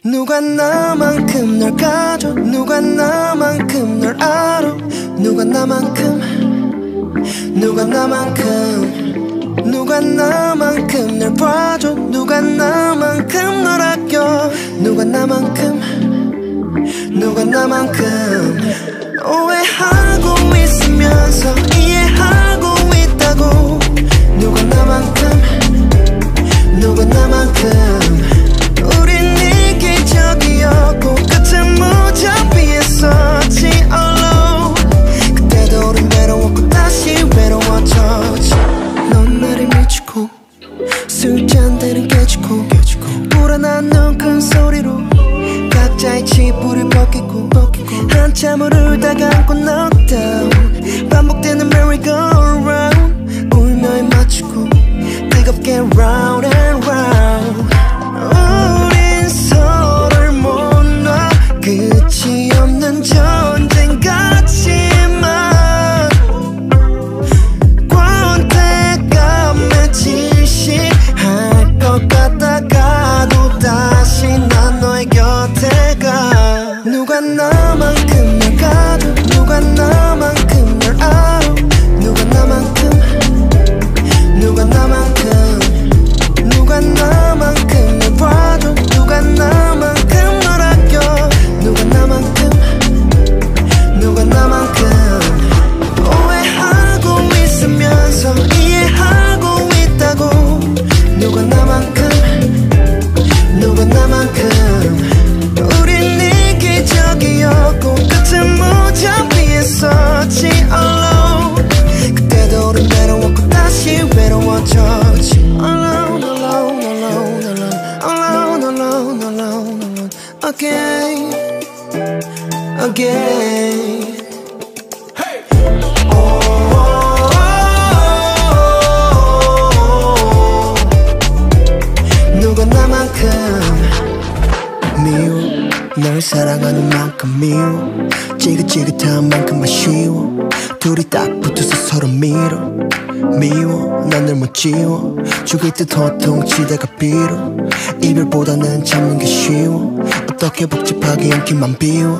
누가 나만큼 널 가져 누가 나만큼 널 알아 누가 나만큼 누가 나만큼 누가 나만큼 널 봐줘 누가 나만큼 널 아껴 누가 나만큼 누가 나만큼 오해하고 있으면서 이해하고 있다고 누가 나만큼 누가 나만큼 우린 이기적이었고 끝은 무자비에 썼지 alone 그때도 우린 외로웠고 다시 외로워졌지 넌 나를 미치고 술잔대는 깨지고 불안한 눈 큰 소리로 각자의 치부를 벗기고 한참을 울다가 안고 knockdown 반복되는 merry-go-round 울며에 맞추고 뜨겁게 round and round 우린 서로를 못 놔 끝이 없는 전쟁 같지만 권태가 맺힌 시할 것 같다가도 다시 난 너의 곁에 가 누가 나만큼 널 가져 누가 나만큼 널 알아 누가 나만큼 누가 나만큼 누가 나만큼 널 봐줘 누가 나만큼 널 아껴 누가 나만큼 누가 나만큼 오해하고 있으면서 이해하고 있다고 누가 나만큼 누가 나만큼 우린 이기적이었고 끝은 무자비에 썼지 alone 그때도 우린 외로웠고 다시 외로워졌지 alone alone alone alone alone alone alone alone again again 누가 나만큼 미워 널 사랑하는 만큼 미워 지긋지긋한 만큼 아쉬워 둘이 딱 붙어서 서로 밀어 미워 난 널 못 지워 죽을 듯 호통치다가 빌어 이별보다는 참는 게 쉬워 어떻게 복잡하게 인기만 비워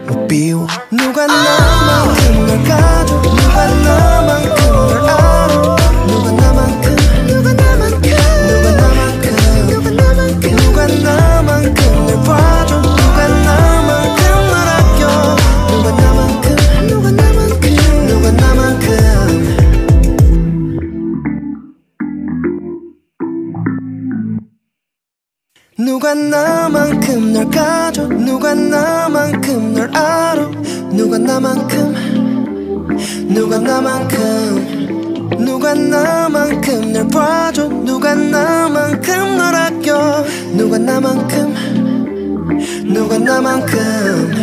못 비워 누가 나만큼 널 가져 누가 나만큼 널 알아 누가 나만큼 누가 나만큼 누가 나만큼 누가 나만큼 누가 나만큼 널 봐줘 누가 나만큼 널 아껴 누가 나만큼 누가 나만큼 누가 나만큼 누가 나만큼 널 가져 누가 나만큼 널 알아 누가 나만큼 누가 나만큼 누가 나만큼 널 봐줘 누가 나만큼 널 아껴 누가 나만큼 누가 나만큼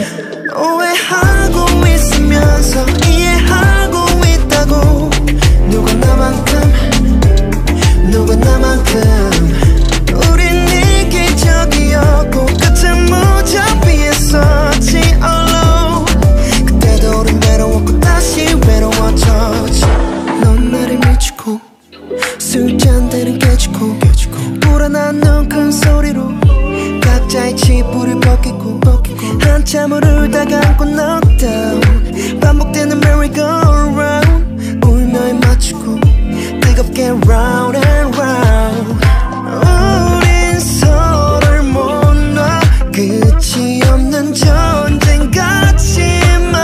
오해하고 있으면서 이해하고 있다고 누가 나만큼 누가 나만큼 우린 이기적이었고 끝은 무자비에 썼지 alone 그때도 우린 외로웠고 다시 외로워졌지 넌 나를 미치고 술잔대는 깨지고 불안한 눈 큰 소리로 각자의 치부를 벗기고 한참을 울다가 안고 knockdown 반복되는 merry-go-round 울며에 맞추고 뜨겁게 round and round 우린 서로를 못 놔 끝이 없는 전쟁 같지만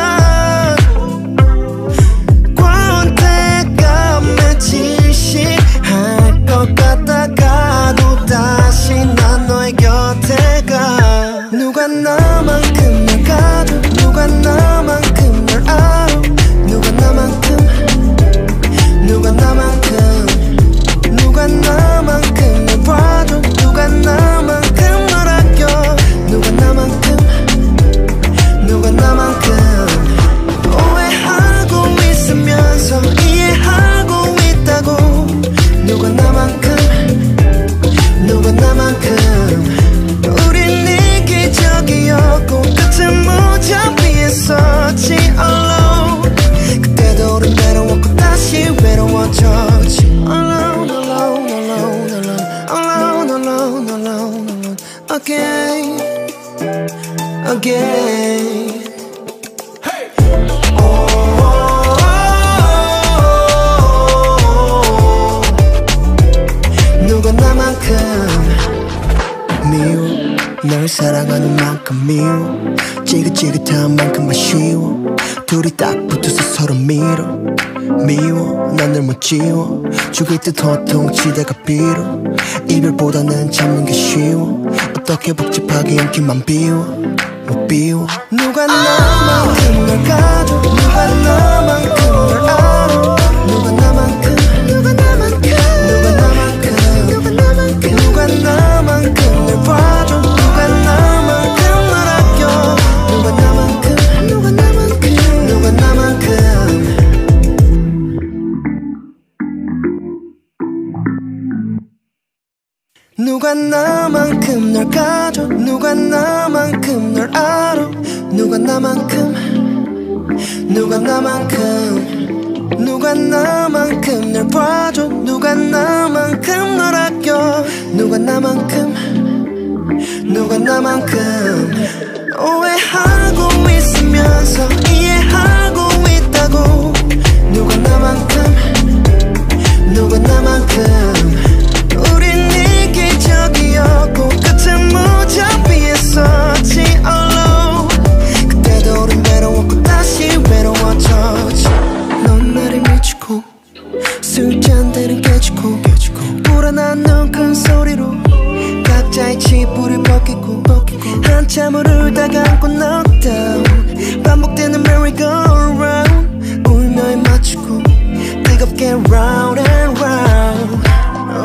권태가 맺힌 시할 것 같다가도 다시 난 너의 곁에 가 누가 나만큼 널 가져 누가 나만큼 널 알아 누가 나만큼 누가 나만큼 again, again. 누가 나만큼 미워, 널 사랑하는 만큼 미워, 지긋지긋한 만큼 아쉬워. 둘이 딱 붙어서 서로 밀어. 미워, 난 널 못 지워. 죽일 듯 호통치다가 빌어. 이별보다는 참는 게 쉬워. 어떻게 복잡하게 연기만 비워. 못 비워. 누가 나만큼 널 가져. 누가 나만큼 널 알아. 누가 나만큼, 누가 나만큼, 누가 나만큼, 누가 나만큼, 누가 나만큼 널 봐줘. 누가 나만큼 널 아껴. 누가 나만큼, 누가 나만큼, 누가 나만큼. 누가 나만큼 널 가져. 누가 나만큼 널 알아. 누가 나만큼, 누가 나만큼, 누가 나만큼 널 봐줘. 누가 나만큼 널 아껴. 누가 나만큼, 누가 나만큼. 오해하고 있으면서 이해하고 있다고. 누가 나만큼, 누가 나만큼. 우린 이기적이었고 끝은 무자비에 있었지 alone. 그때도 우린 외로웠고 다시 외로워졌지. 넌 나를 미치고 술잔들은 깨지고 불안한 눈 큰 소리로 각자의 치부를 벗기고 한참을 울다가 안고 knockdown. 반복되는 merry-go-round. 울며에 맞추고 뜨겁게 round and round.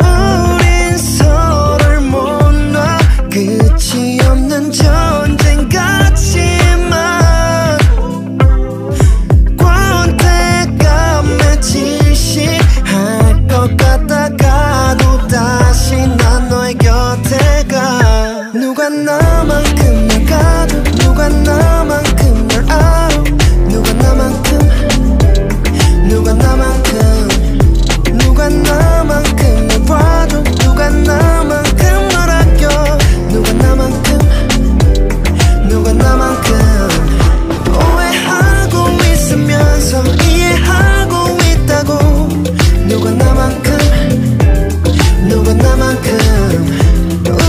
우린 서로를 못 놔. 끝이 없는 전쟁 같지만 권태감에 질식할 것 같다가도 다시 난 너의 곁에 가. 누가 나만큼 널 가져. 누가 나만큼 널 알아. 누가 나만큼, 누가 나만큼, 누가 나만큼 널 봐줘. 누가 나만큼 널 아껴. 누가 나만큼, 누가 나만큼. 오해하고 있으면서 이해하고 있다고. 누가 나만큼, 누가 나만큼.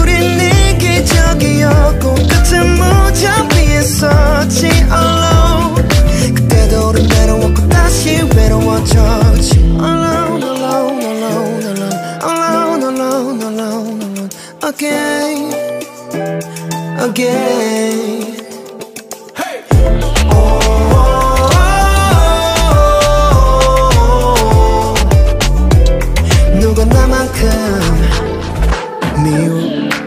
우린 이기적이었고 끝은 무자비에 있었지 alone. 그때도 우린 외로웠고 다시 외로워졌지 alone, alone, alone, alone, alone, alone, alone, alone. Again, again. 누가 나만큼 미워,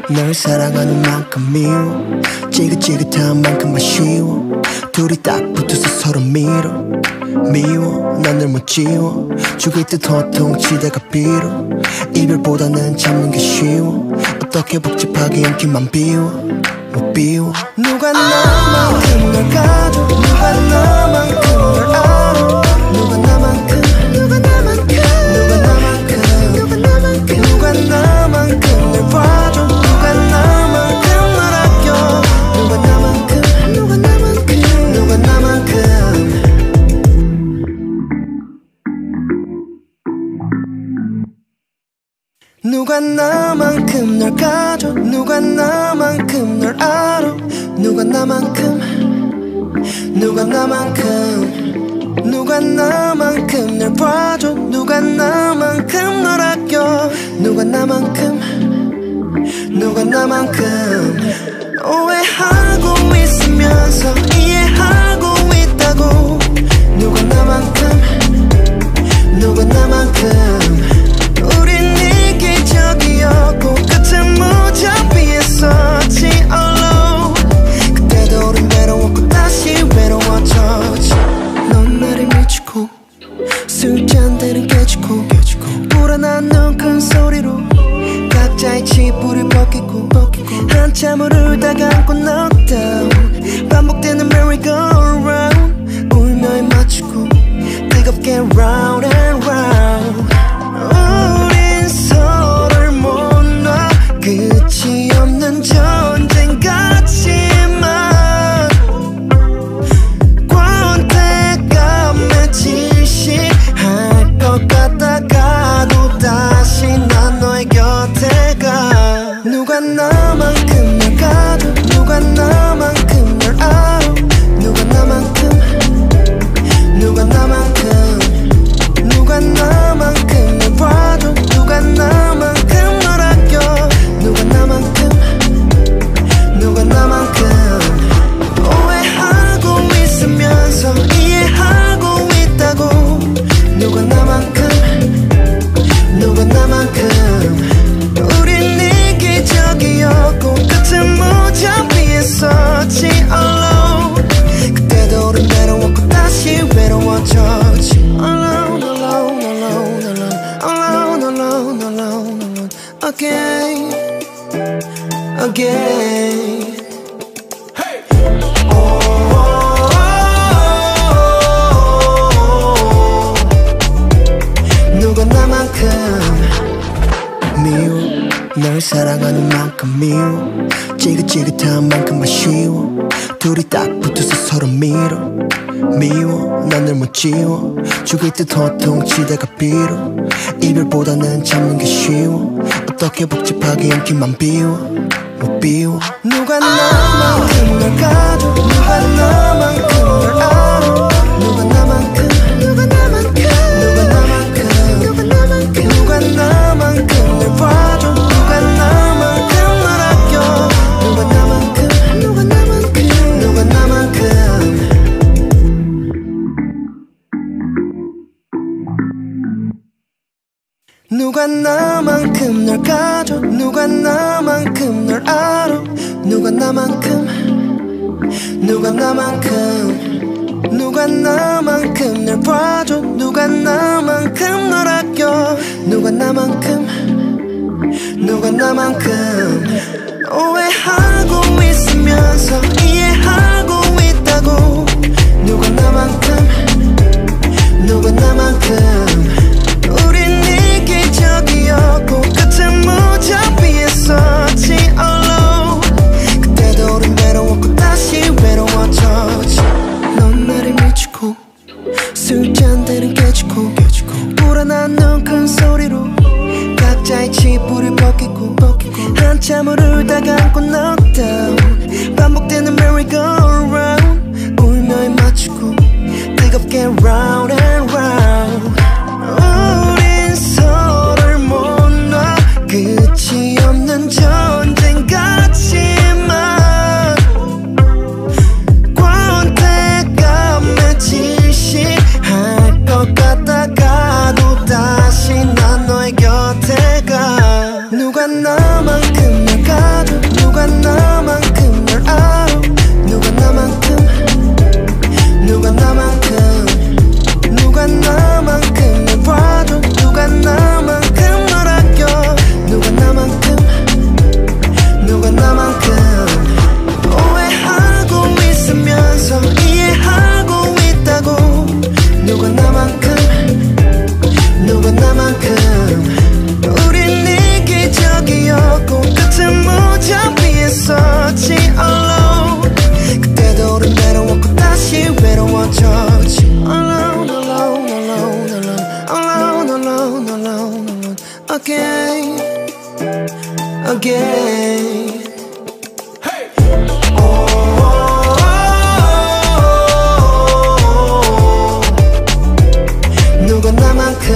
널 사랑하는 만큼 미워, 지긋지긋한 만큼 아쉬워. 둘이 딱 붙어서 서로 밀어. 미워, 난 널 못 지워. 죽일 듯 호통치다가 빌어. 이별보다는 참는 게 쉬워. 어떻게 복잡하게 연기만 비워. 못 비워. 누가 나만큼 널 가져. 누가 나만큼 널 알아. 누가 나만큼, 누가 나만큼, 누가 나만큼, 누가 나만큼, 누가 나만큼 널 봐줘. 누가 나만큼 널 아껴. 누가 나만큼, 누가 나만큼, 누가 나만큼. 누가 나만큼 널 가져. 누가 나만큼 널 알아. 누가 나만큼, 누가 나만큼, 누가 나만큼 널 봐줘. 누가 나만큼 널 아껴. 누가 나만큼, 누가 나만큼. 오해하고 있으면서 이해하고 있다고. 누가 나만큼, 누가 나만큼. 우린 이기적이었고 끝은 무자비에 있었지 alone. 그때도 우린 외로웠고 다시 외로워졌지. 넌 나를 미치고 술잔들은 깨지고 불안한 눈 큰 소리로 각자의 치부를 벗기고 한참을 울다가 안고 knockdown. 반복되는 merry-go-round. 울며에 맞추고 뜨겁게 round and round. 우린 서로를 못 놔. 끝이 없는 전쟁 again. 누가 나만큼 미워 널 사랑하는 만큼 미워 지긋지긋한 만큼 아쉬워 둘이 딱 붙어서 서로 밀어 미워 난 널 못 지워 죽을 듯 호통치다가 빌어 이별보다는 참는 게 쉬워 어떻게 복잡하게 인기만 비워 못 비워 누가 나만큼 널 가져 누가 나만큼 널 알아 누가 나만큼 누가 나만큼 누가 나만큼 누가 나만큼 누가 나만큼 널 봐줘 누가 나만큼 널 아껴 누가 나만큼 누가 나만큼 누가 나만큼 누가 나만큼 널 가져 누가 나만큼 널 알아 누가 나만큼 누가 나만큼 누가 나만큼 널 봐줘 누가 나만큼 널 아껴 누가 나만큼 누가 나만큼 오해하고 있으면서 이해하고 있다고 누가 나만큼 누가 나만큼 우린 이기적이었고 끝은 무자비에 썼지 alone 그때도 우린 외로웠고 다시 외로워졌지 넌 나를 미치고 술잔들은 깨지고 불안한 눈 큰 소리로 각자의 치부를 벗기고 한참을 울다가 안고 knockdown 반복되는 merry-go-round 울며에 맞추고 뜨겁게 round and round 우린 서로를 못 놔 끝이 없는 전쟁 같지만 권태감에 질식할 것 같다가도 다시 난 너의 곁에 가 누가 나만큼 널 가져 누가 나만큼 널 알아 누가 나만큼 누가 나만큼 누가 나만큼 널 봐줘 누가 나만큼 널 아껴 누가 나만큼 누가 나만큼 오해하고 있으면서 이해하고 있다고 누가 나만큼 누가 나만큼 우린 이기적이었고 끝은 무자비에 썼지 alone 그때도 우린 외로웠고 다시 외로워졌지 alone alone alone alone alone alone alone alone again again 누가 나만큼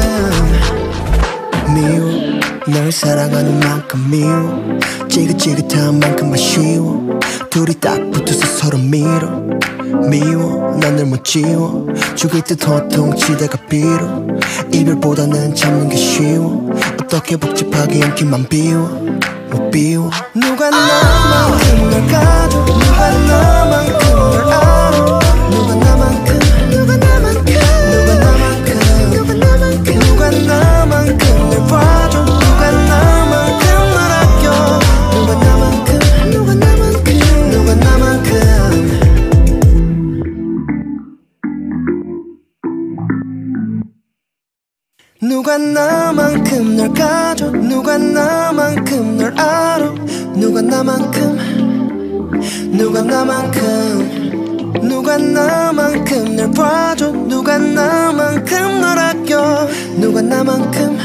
미워 널 사랑하는 만큼 미워 지긋지긋한 만큼 아쉬워 둘이 딱 붙어서 서로 밀어 미워 난 널 못 지워 죽을 듯 호통치다가 빌어 이별보다는 참는 게 쉬워 어떻게 복잡하게 인기만 비워 못 비워 누가 나만큼 널 가져 누가 나만큼 널 알아 누가 나만큼 누가 나만큼 누가 나만큼 누가 나만큼 누가 나만큼 널 봐줘 누가 나만큼 널 아껴 누가 나만큼 누가 나만큼 누가 나만큼 누가 나만큼 널 가져 누가 나만큼 널 알아 누가 나만큼 누가 나만큼 누가 나만큼 널 봐줘 누가 나만큼 널 아껴 누가 나만큼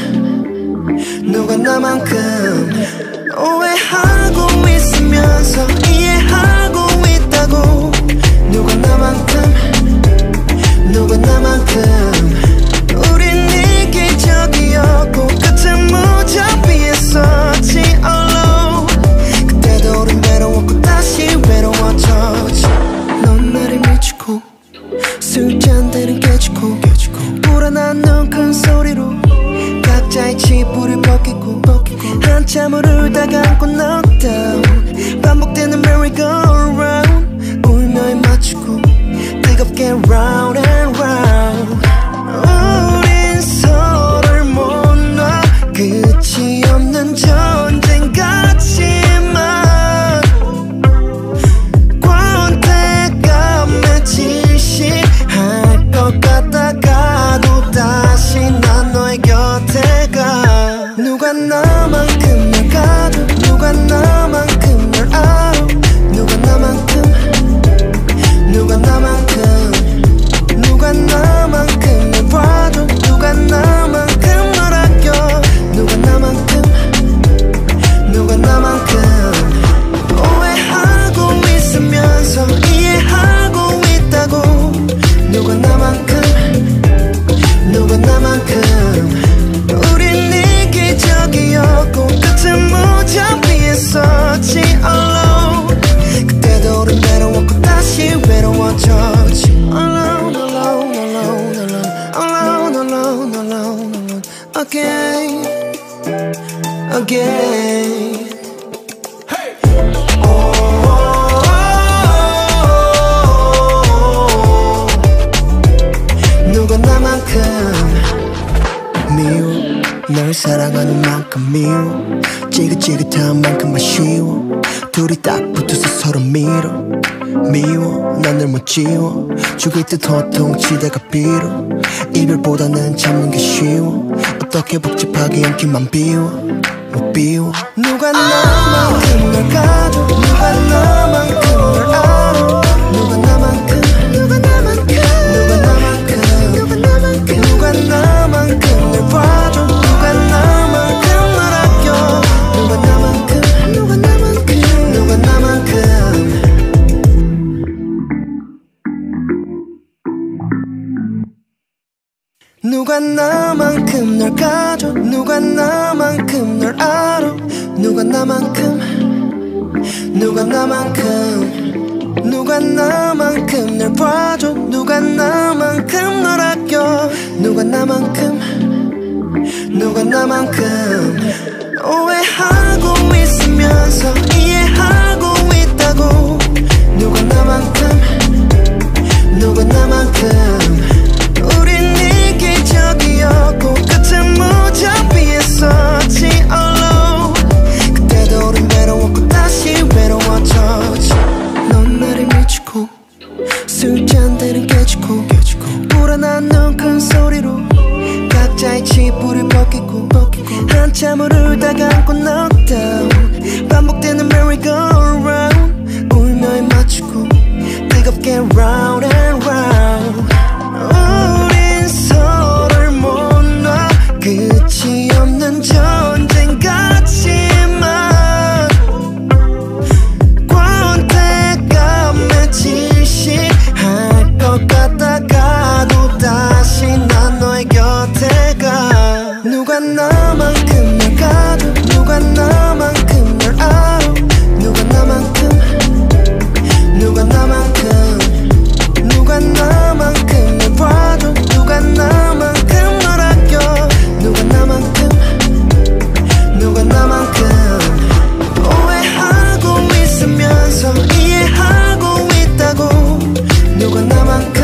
누가 나만큼 오해하고 있으면서 이해하고 있다고 누가 나만큼 누가 나만큼 우린 이기적이었고 끝은 무자비에 썼지 alone 그때도 우린 외로웠고 다시 외로워졌지 넌 나를 미치고 술잔들은 깨지고 불안한 눈 큰 소리로 각자의 치부를 벗기고 한참을 울다가 안고 knockdown 반복되는 merry-go-round 울며에 맞추고 뜨겁게 round and round 우린 서로를 못 놔 끝이 없는 전쟁 같지만 again. 누가 나만큼 미워 널 사랑하는 만큼 미워 지긋지긋한 만큼 아쉬워 둘이 딱 붙어서 서로 밀어 미워 난 널 못 지워 죽일 듯 호통치다가 빌어 이별보다는 참는 게 쉬워 어떻게 복잡하게 연기만 비워 못 비워 누가 나만큼 널 가져 누가 나만큼 널 알아 누가 나만큼 누가 나만큼 누가 나만큼 누가 나만큼 누가 나만큼 널 봐줘 누가 나만큼 널 아껴 누가 나만큼 누가 나만큼 누가 나만큼 누가 나만큼 널 가져 누가 나만큼 널 알아 누가 나만큼 누가 나만큼 누가 나만큼 널 봐줘 누가 나만큼 널 아껴 누가 나만큼 누가 나만큼 오해하고 있으면서 이해하고 있다고 누가 나만큼 누가 나만큼 우린 이기적이었고 끝은 무자비했었지 alone 그때도 우린 외로웠고 다시 외로워졌지 넌 나를 미치고 술잔대는 깨지고 불안한 눈 큰 소리로 각자의 치부를 벗기고 한참을 울다가 안고 knockdown 반복되는 merry-go-round 울며에 맞추고 뜨겁게 round and round 우린 서로를 못 놔 끝이 없는 전쟁 같지만 권태감에 질식할 것 같다가도 다시 난 너의 곁에 가 누가 나만큼 널 가져 누가 나만큼 널 알아 누가 나만큼 누가 나만큼 누가 나만큼 널 봐줘 누가 나만큼 널 아껴 누가 나만큼 누가 나만큼 오해하고 있으면서 이해하고 있다고 누가 나만큼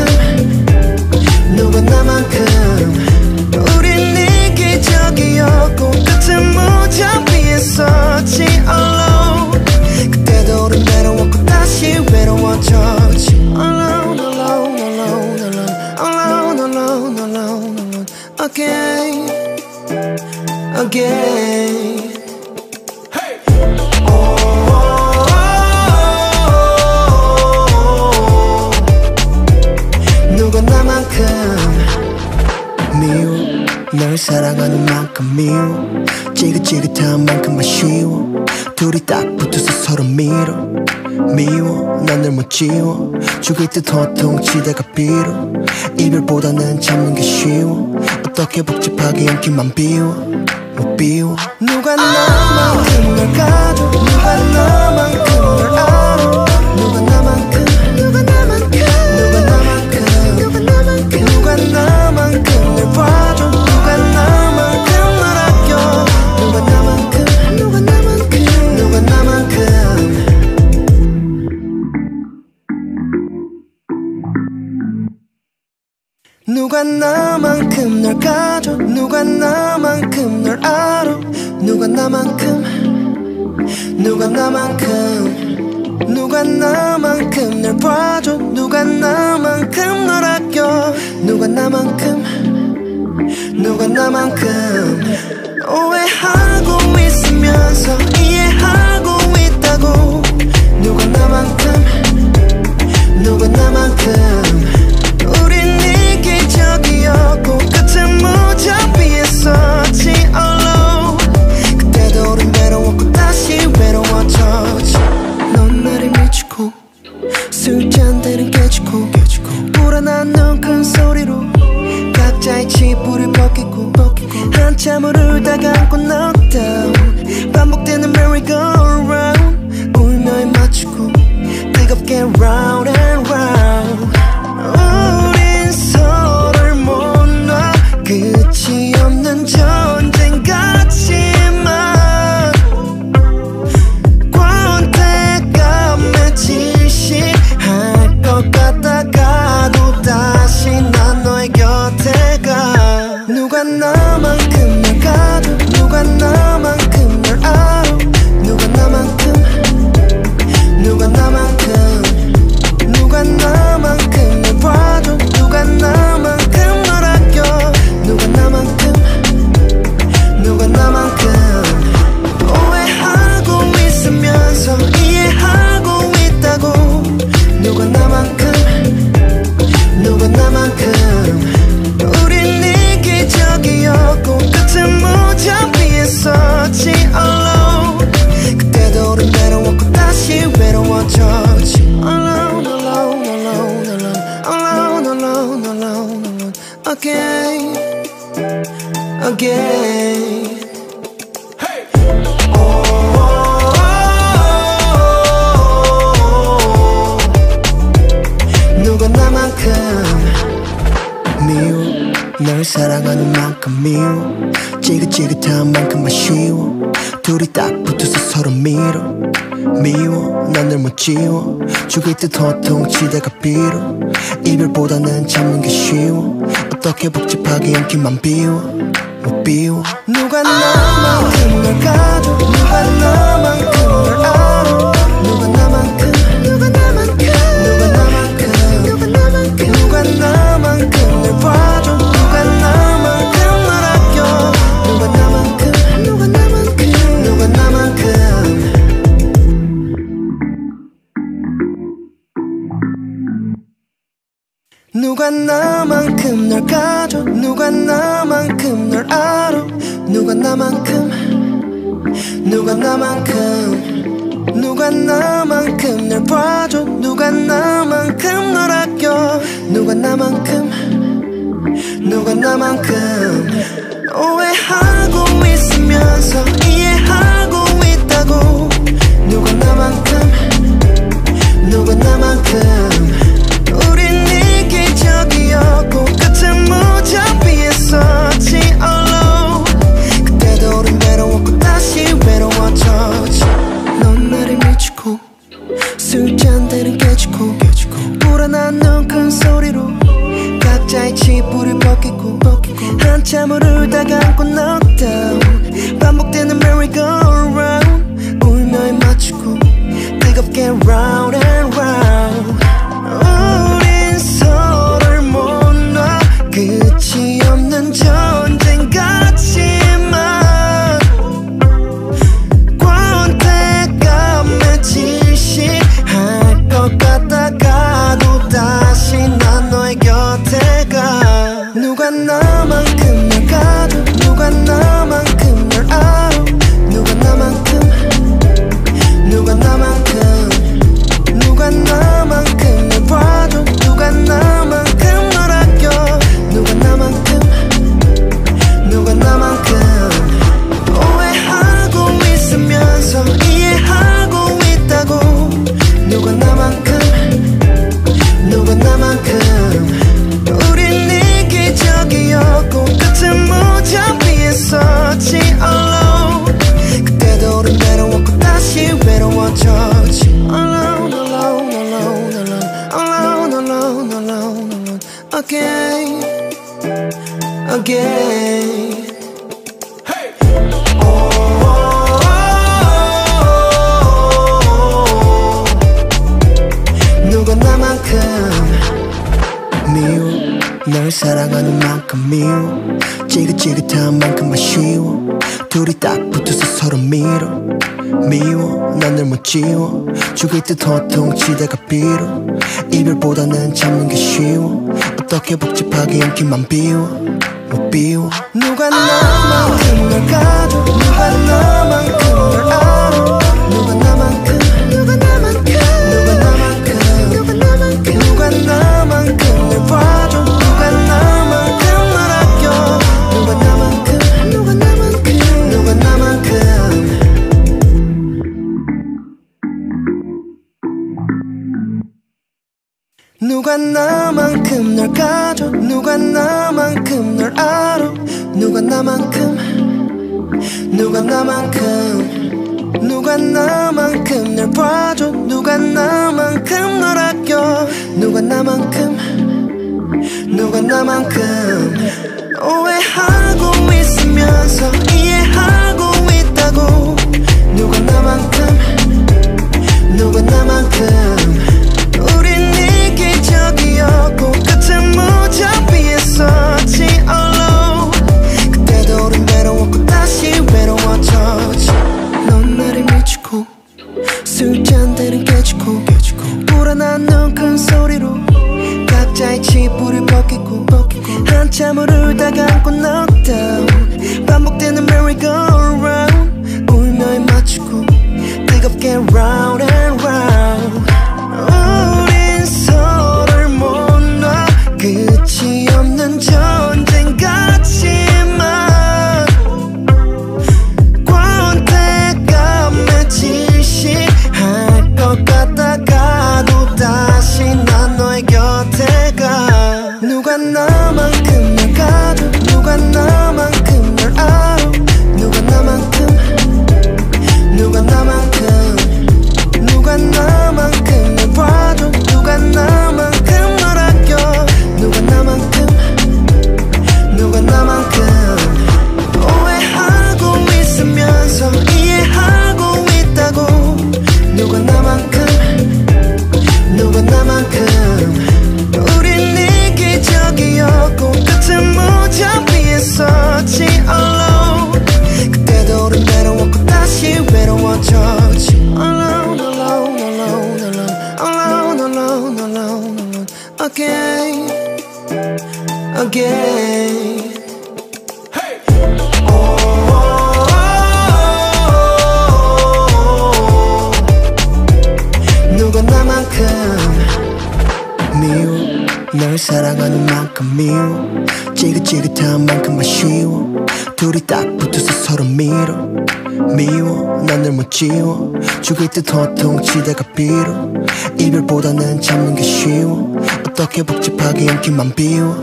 누가 나만큼 우린 이기적이었고 끝은 무자비했었지 alone 그때도 우린 외로웠고 다시 외로워졌지 alone alone alone alone alone alone alone alone again again 누가 나만큼 미워 널 사랑하는 만큼 미워 지긋지긋한 만큼 아쉬워 둘이 딱 붙어서 서로 밀어 미워 난 널 못 지워 죽일 듯 호통치다가 빌어 이별보다는 참는 게 쉬워 어떻게 복잡하게 연기만 비워 못 비워 누가 나만큼 널 가져 누가 나만큼 널 알아 누가 나만큼 누가 나만큼 누가 나만큼 누가 나만큼 누가 나만큼 널 봐줘 누가 나만큼 널 아껴 누가 나만큼 누가 나만큼 누가 나만큼 누가 나만큼 널 가져 누가 나만큼 널 알아 누가 나만큼 누가 나만큼 누가 나만큼 널 봐줘 누가 나만큼 널 아껴 누가 나만큼 누가 나만큼 오해하고 있으면서 이해하고 있다고 누가 나만큼 누가 나만큼 우린 이기적이었고 끝은 무자비했었지 alone 그때도 우린 외로웠고 다시 외로워졌지 넌 나를 미치고 술잔대는 깨지고 불안한 눈 큰 소리로 각자의 치부를 벗기고 한참을 울다가 안고 knockdown 반복되는 merry-go-round 울며에 맞추고 뜨겁게 round and round 우린 서로를 못 놔 끝이 없는 전쟁 같지만 널 사랑하는 만큼 미워 지긋지긋한 만큼 아쉬워 둘이 딱 붙어서 서로 밀어 미워 난 널 못 지워 죽을 듯 호통치다가 빌어 이별보다는 참는 게 쉬워 어떻게 복잡하게 연기만 비워 못 비워 누가 나만큼 널 가져 누가 나만큼 널 알아 누가 나만큼 누가 나만큼 누가 나만큼 누가 나만큼 누가 나만큼 널 봐줘 누가 나만큼 널 아껴 누가 나만큼 누가 나만큼 누가 나만큼 누가 나만큼 널 가져 누가 나만큼 널 알아 누가 나만큼 누가 나만큼 누가 나만큼 널 봐줘 누가 나만큼 널 아껴 누가 나만큼 누가 나만큼 오해하고 있으면서 이해하고 있다고 누가 나만큼 누가 나만큼 우린 이기적이었고 끝은 무자비에 있었지 alone 그때도 우린 외로웠고 다시 외로워졌지 넌 나를 미치고 술잔들은 깨지고 불안한 눈 큰 소리로 각자의 치부를 벗기고 한참을 울다가 안고 knockdown 반복되는 merry-go-round 울며 입 맞추고 뜨겁게 round and round 우린 서로를 못 놔 끝이 없는 전쟁 같지만 권태감에 질식할 것 같다가도 다시 난 너의 곁에 가 누가 나만큼 널 가져 누가 나만큼 널 알아 누가 나만큼 누가 나만큼 누가 나만큼 널 봐줘 누가 나만큼 널 아껴 누가 나만큼 누가 나만큼 오해하고 있으면서 이해하고 있다고 누가 나만큼 누가 나만큼 우린 이기적이었고 끝은 무자비에 있었지 alone 그때도 우린 외로웠고 다시 외로워졌지 alone alone alone alone alone alone alone alone again again hey 누가 나만큼 미워 널 사랑하는 만큼 미워 지긋지긋한 만큼 아쉬워 둘이 딱 붙어서 서로 밀어 미워 난 널 못 지워 죽을 듯 호통치다가 빌어 이별보다는 참는 게 쉬워 어떻게 복잡하게 연기만 비워 못 비워 누가 나만큼 널 가져 누가 나만큼 널 알아 누가 나만큼 누가 나만큼 누가 나만큼 누가 나만큼 누가 나만큼 널 봐줘 누가 나만큼 널 아껴 누가 나만큼 누가 나만큼 누가 나만큼 누가 나만큼 널 가져 누가 나만큼 널 알아 누가 나만큼 누가 나만큼 누가 나만큼 널 봐줘 누가 나만큼 널 아껴 누가 나만큼 누가 나만큼 오해하고 있으면서 이해하고 있다고 누가 나만큼 누가 나만큼 우린 이기적이었고 끝은 무자비에 있었지 alone 그때도 우린 외로웠고 다시 외로워졌지 넌 나를 미치고 술잔들은 깨지고 불안한 눈 큰 소리로 각자의 치부를 벗기고 한참을 울다가 안고 knockdown 반복되는 merry-go-round 울며 입 맞추고 뜨겁게 round and round 우린 서로를 못 놔 끝이 없는 전쟁 같지만 권태감에 질식할 것 같다가도 다시 난 너의 곁에 가 누가 나만큼 널 가져 again. 누가 나만큼 미워 널 사랑하는 만큼 미워 지긋지긋한 만큼 아쉬워 둘이 딱 붙어서 서로 밀어 미워 난 널 못 지워 죽을 듯 호통치다가 빌어 이별보다는 참는 게 쉬워 어떻게 복잡하게 인기만 비워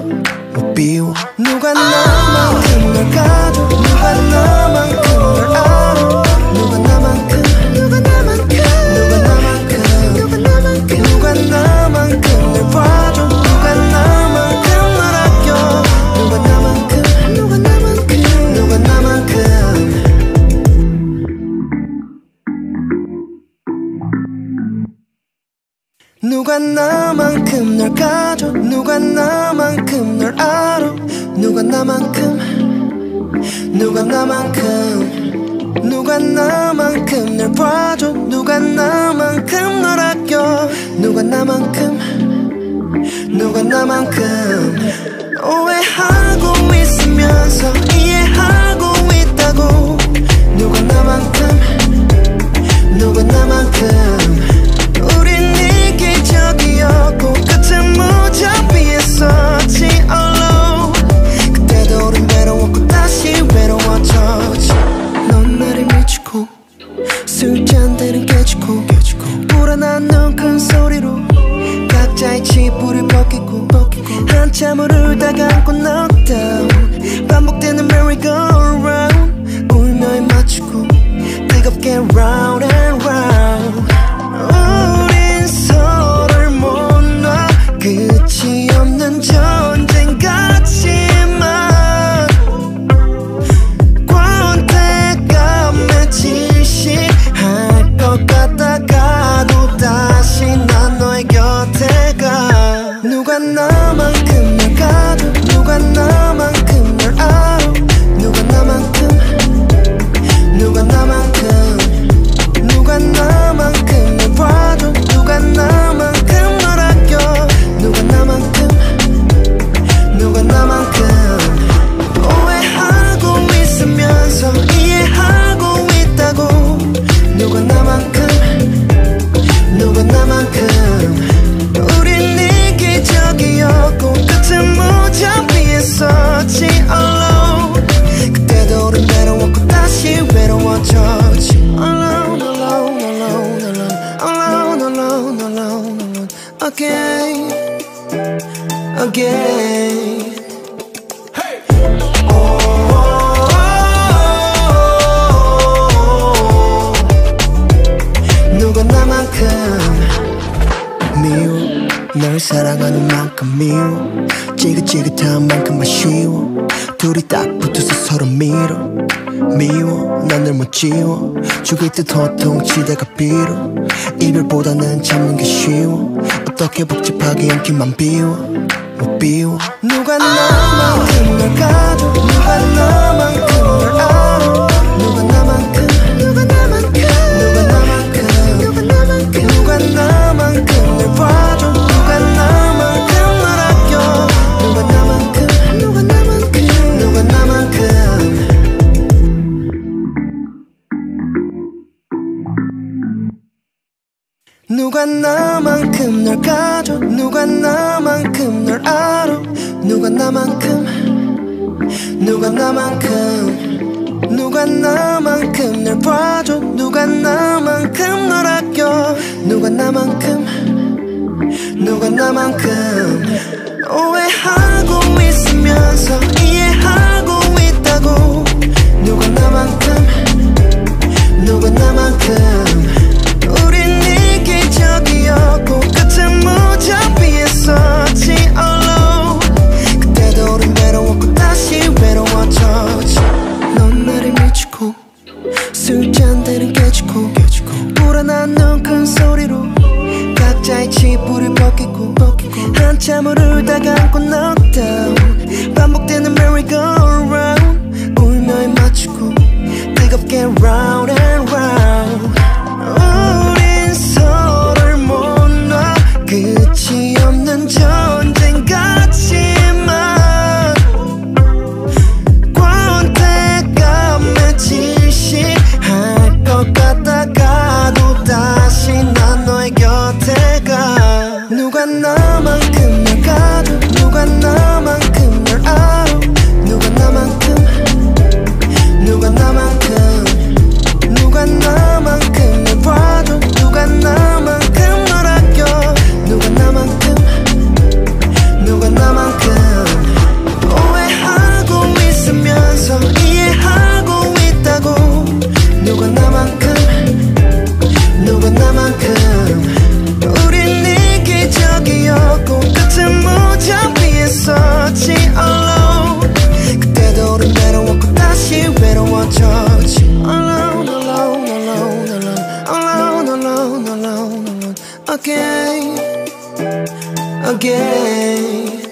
못 비워 누가 나만큼 널 가져 누가 나만큼 널 알아 누가 나만큼 누가 나만큼 누가 나만큼 누가 나만큼 누가 나만큼 널 봐줘 누가 나만큼 널 아껴 누가 나만큼 누가 나만큼 누가 나만큼 누가 나만큼 널 가져 누가 나만큼 널 알아 누가 나만큼 누가 나만큼 누가 나만큼 널 봐줘 누가 나만큼 널 아껴 누가 나만큼 누가 나만큼 오해하고 있으면서 이해하고 있다고 누가 나만큼 누가 나만큼 우린 이기적이었고 끝은 무자비에 썼지 alone 그때도 우린 외로웠고 다시 외로워졌지 넌 나를 미치고 술잔대는 깨지고 불안한 눈 큰 소리로 각자의 치부를 벗기고 한참을 울다가 안고 knockdown 반복되는 merry-go-round 울며에 맞추고 뜨겁게 round and round 우린 서로를 못 놔 끝이 없는 전쟁 같지만 권태감에 질식할 것 같다가도 다시 난 너의 곁에 가 누가 나만큼 널 가져 누가 나만큼 널 알아 누가 나만큼 누가 나만큼 누가 나만큼 널 봐줘 누가 나만큼 널 아껴 누가 나만큼 누가 나만큼 오해하고 있으면서 이해하고 있다고 누가 나만큼 누가 나만큼 우린 이기적이었고 끝은 무자비에 썼지 alone 그때도 우린 외로웠고 다시 외로워졌지 alone alone alone alone alone alone alone alone again again 누가 나만큼 미워 널 사랑하는 만큼 미워 지긋지긋한 만큼 아쉬워 둘이 딱 붙어서 서로 밀어 미워 난 널 못 지워 죽을 듯 호통치다가 빌어 이별보다는 참는 게 쉬워 어떻게 복잡하게 인기만 비워 못 비워 누가 나만큼 널 가져 누가 나만큼 널 알아 누가 나만큼 누가 나만큼 누가 나만큼 누가 나만큼 누가 나만큼 널 봐줘 누가 나만큼 널 아껴 누가 나만큼 누가 나만큼 누가 나만큼 누가 나만큼 널 가져 누가 나만큼 널 알아 누가 나만큼 누가 나만큼 누가 나만큼 널 봐줘 누가 나만큼 널 아껴 누가 나만큼 누가 나만큼 오해하고 있으면서 이해하고 있다고 누가 나만큼 누가 나만큼 우린 이기적이었고 끝은 무자비에 썼지 alone 그때도 우린 외로웠고 다시 외로워졌지 넌 나를 미치고 술잔대는 깨지고 불안한 눈 큰 소리로 각자의 치부를 벗기고 한참을 울다가 안고 knockdown 반복되는 merry-go-round 울며에 맞추고 뜨겁게 round and round 우린 서로를 못 놔 끝이 없는 전쟁 같지만 누가 나만큼 날 가져 누가 나만큼 날 알아 누가 나만큼 누가 나만큼 누가 나만큼 날 봐줘 누가 나만큼 널 아껴 누가 나만큼 누가 나만큼 오해하고 있으면서 이해하고 있다고 누가 나만큼 누가 나만큼 우린 이기적이었고 끝은 무자비했었지 alone 그때도 우린 외로웠고 다시 외로워졌지 alone alone alone alone alone alone alone alone again again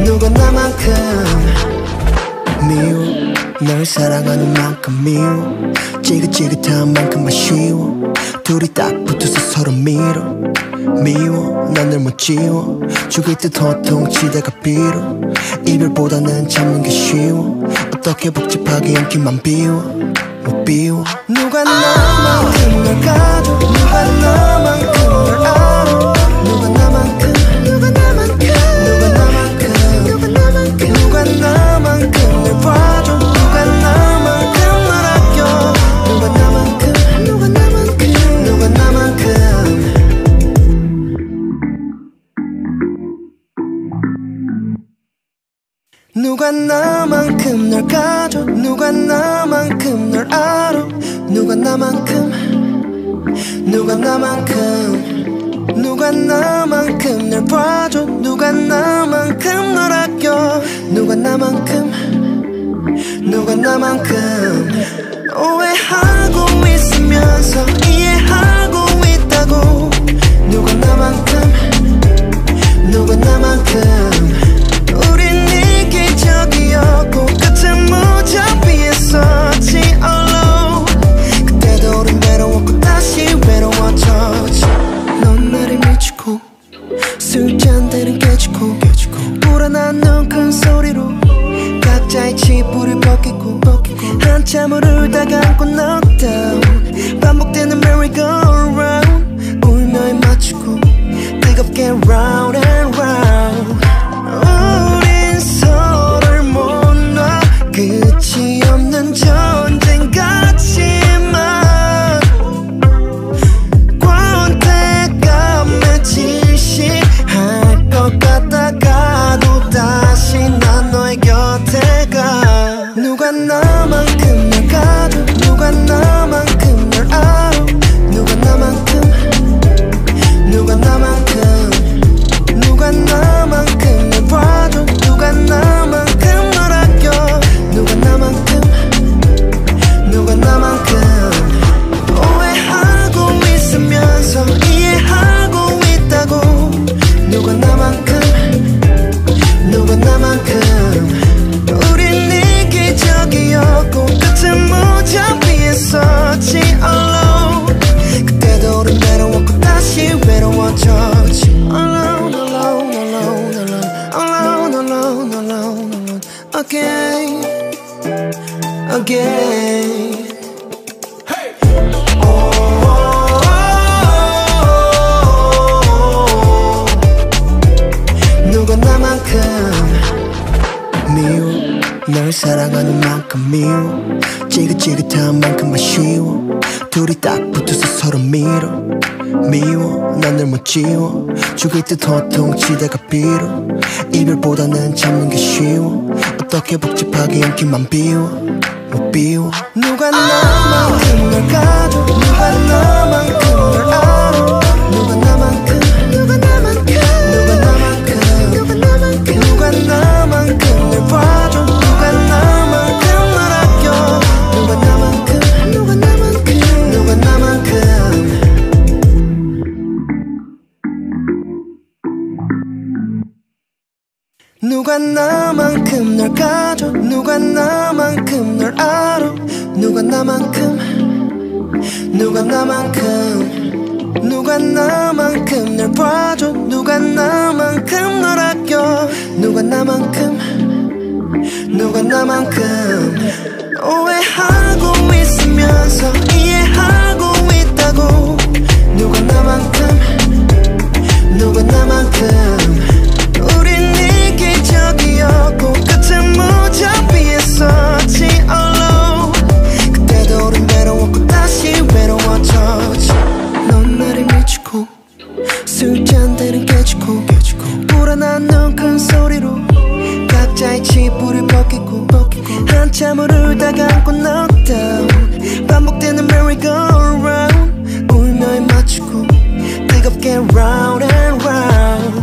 누가 나만큼 미워 널 사랑하는 만큼 미워 지긋지긋한 만큼 아쉬워 둘이 딱 붙어서 서로 밀어 미워 난 널 못 지워 죽일 듯 호통치다가 빌어 이별보다는 참는 게 쉬워 어떻게 복잡하게 않기만 비워 못 비워 누가 나만큼 널 가져 누가 나만큼 널 알아 누가 나만큼 누가 나만큼 누가 나만큼 누가 나만큼 누가 나만큼 널 봐줘 누가 나만큼 널 아껴 누가 나만큼 누가 나만큼 누가 나만큼 누가 나만큼 널 가져 누가 나만큼 널 알아 누가 나만큼 누가 나만큼 누가 나만큼 널 봐줘 누가 나만큼 널 아껴 누가 나만큼 누가 나만큼 오해하고 있으면서 이해하고 있다고 누가 나만큼 누가 나만큼 우린 이기적이었고 끝은 무자비했었지 alone 그때도 우린 외로웠고 다시 외로워졌지 넌 나를 미치고 술잔들은 깨지고 불안한 눈 큰 소리로 각자의 치부를 벗기고 한참을 울다가 안고 knockdown 반복되는 merry-go-round 울며에 맞추고 뜨겁게 round and round 우린 서로를 못 놔 끝이 없는 전쟁 같지만 권태가 맺히시할 것 같다가도 다시 난 너의 곁에 가 누가 나만큼 날 가져 누가 나만큼 널 알아 누가 나만큼 누가 나만큼 누가 나만큼 널 봐줘 누가 나만큼 널 아껴 누가 나만큼 누가 나만큼 오해하고 있으면서 이해하고 있다고 누가 나만큼 누가 나만큼 우린 이기적이었고 끝은 무자비했었지 alone 그때도 우린 외로웠고 다시 외로워졌지 alone alone alone alone alone alone alone alone again again 누가 나만큼 미워 널 사랑하는 만큼 미워 지긋지긋한 만큼 아쉬워 둘이 딱 붙어서 서로 밀어 미워 난 널 못 지워 죽일 듯 호통치다가 빌어 이별보다는 참는 게 쉬워 어떻게 복잡하게 않기만 비워 못 비워 누가 나만큼 널 가져 누가 나만큼 널 알아 누가 나만큼 누가 나만큼 누가 나만큼 누가 나만큼 누가 나만큼 널 봐줘 누가 나만큼 널 아껴 누가 나만큼 누가 나만큼 누가 나만큼 누가 나만큼 널 가져 누가 나만큼 널 알아 누가 나만큼 누가 나만큼 누가 나만큼 널 봐줘 누가 나만큼 널 아껴 누가 나만큼 누가 나만큼 오해하고 한참을 다감고 knockdown 반복되는 merry-go-round 울며에 맞추고 뜨겁게 round and round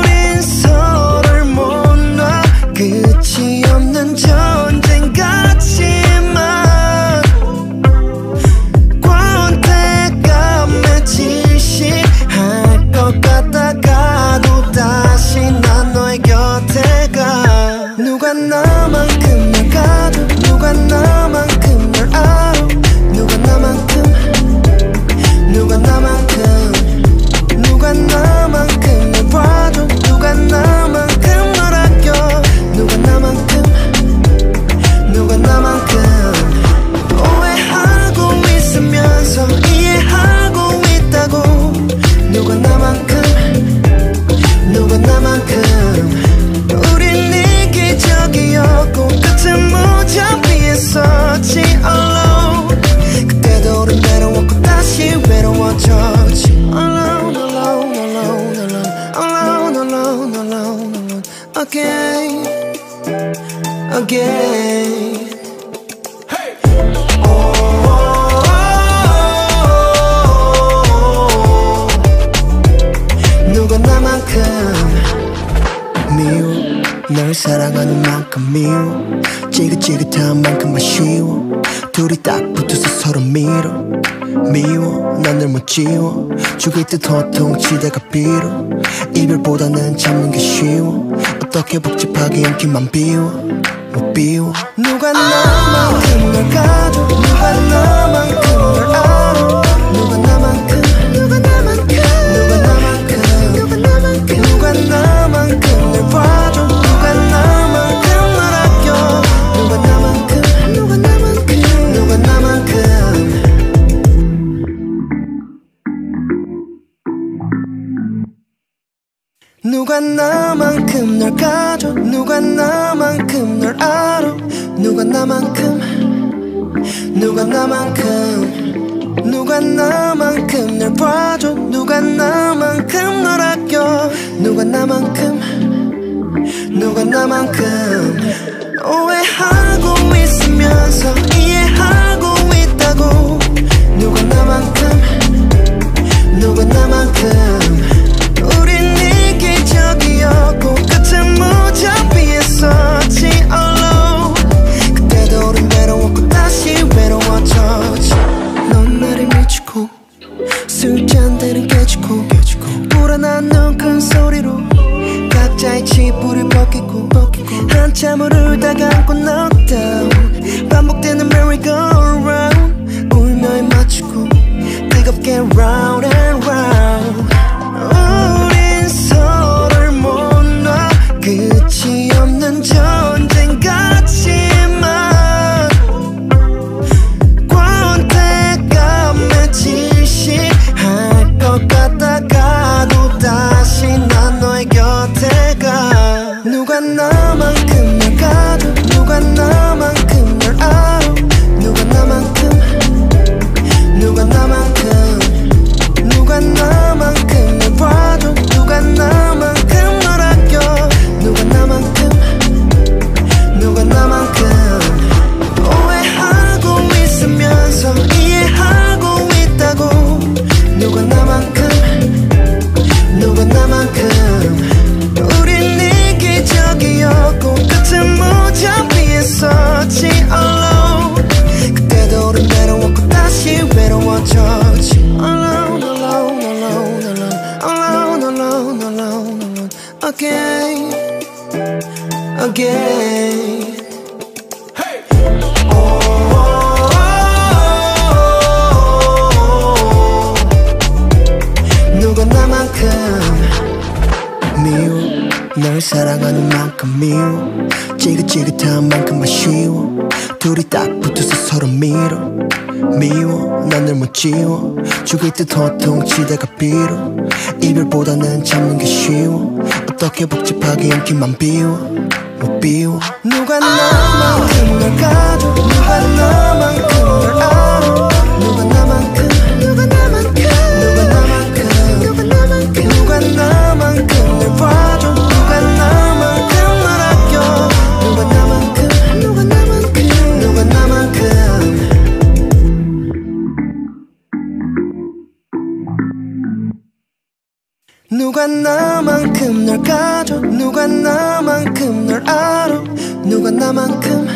우린 서로를 못 놔 끝이 없는 전쟁 같지만 권태감에 질식할 것 같다가도 다시 난 너의 곁에 가 누가 나만큼 날 가져 누가 나만큼 날 알아 누가 나만큼 누가 나만큼 누가 나만큼 날 봐줘 누가 나만큼 널 아껴 누가 나만큼 누가 나만큼 오해하고 있으면서 이해하고 있다고 누가 나만큼 누가 나만큼 우린 이기적이었고 끝은 무자비에 서지 alone 그때도 우린 외로웠고 다시 외로워졌지 alone alone alone alone alone alone alone alone again again 누가 나만큼 미워 널 사랑하는 만큼 미워 지긋지긋한 만큼 아쉬워 둘이 딱 붙어서 서로 밀어 미워 난 널 못 지워 죽일 듯 호통치다가 빌어 이별보다는 참는 게 쉬워 어떻게 복잡하게 연기만 비워 못 비워 누가 나만큼 널 가져 누가 나만큼 널 알아 누가 나만큼 누가 나만큼 누가 나만큼 누가 나만큼 누가 나만큼 널 봐줘 누가 나만큼 널 아껴 누가 나만큼 누가 나만큼 누가 나만큼 누가 나만큼 널 가져 누가 나만큼 널 알아 누가 나만큼 누가 나만큼 누가 나만큼 널 봐줘 누가 나만큼 널 아껴 누가 나만큼 누가 나만큼 오해하고 있으면서 이해하고 있다고 누가 나만큼 누가 나만큼 우린 이기적이었고 끝은 무자비에 서지 alone 그때도 우린 외로웠고 다시 외로워졌지 넌 나를 미치고 술잔들은 깨지고 불안한 눈 큰 소리로 각자의 치부를 벗기고 한참을 울다가 안고 knockdown 반복되는 merry-go-round 울며에 맞추고 뜨겁게 round and round 우린 서로를 못 놔 끝이 없는 전쟁 같지만 권태감에 질식할 것 같다가도 다시 난 너의 곁에 가 누가 나만큼 날 가져 누가 나만큼 널 알아 누가 나만큼 누가 나만큼 누가 나만큼 날 봐줘 누가 나만큼 널 아껴 누가 나만큼 누가 나만큼 오해하고 있으면서 이해하고 있다고 누가 나만큼 누가 나만큼 우린 이기적이었고 끝은 무자비에 서지 alone 그때도 우린 외로웠고 다시 외로워졌지 alone alone alone alone alone alone alone alone again again 누가 나만큼 미워 널 사랑하는 만큼 미워 지긋지긋한 만큼 아쉬워 둘이 딱 붙어서 서로 밀어 미워 난 널 못 지워 죽일 듯 호통치다가 빌어 이별보다는 참는 게 쉬워 어떻게 복잡하게 연기만 비워 못 비워 누가 나만큼 널 가져 누가 나만큼 널 알아 누가 나만큼 누가 나만큼 누가 나만큼 누가 나만큼 누가 나만큼 널 봐줘 누가 나만큼 널 아껴 누가 나만큼 누가 나만큼 누가 나만큼 널 가져 누가 나만큼 널 알아 누가 나만큼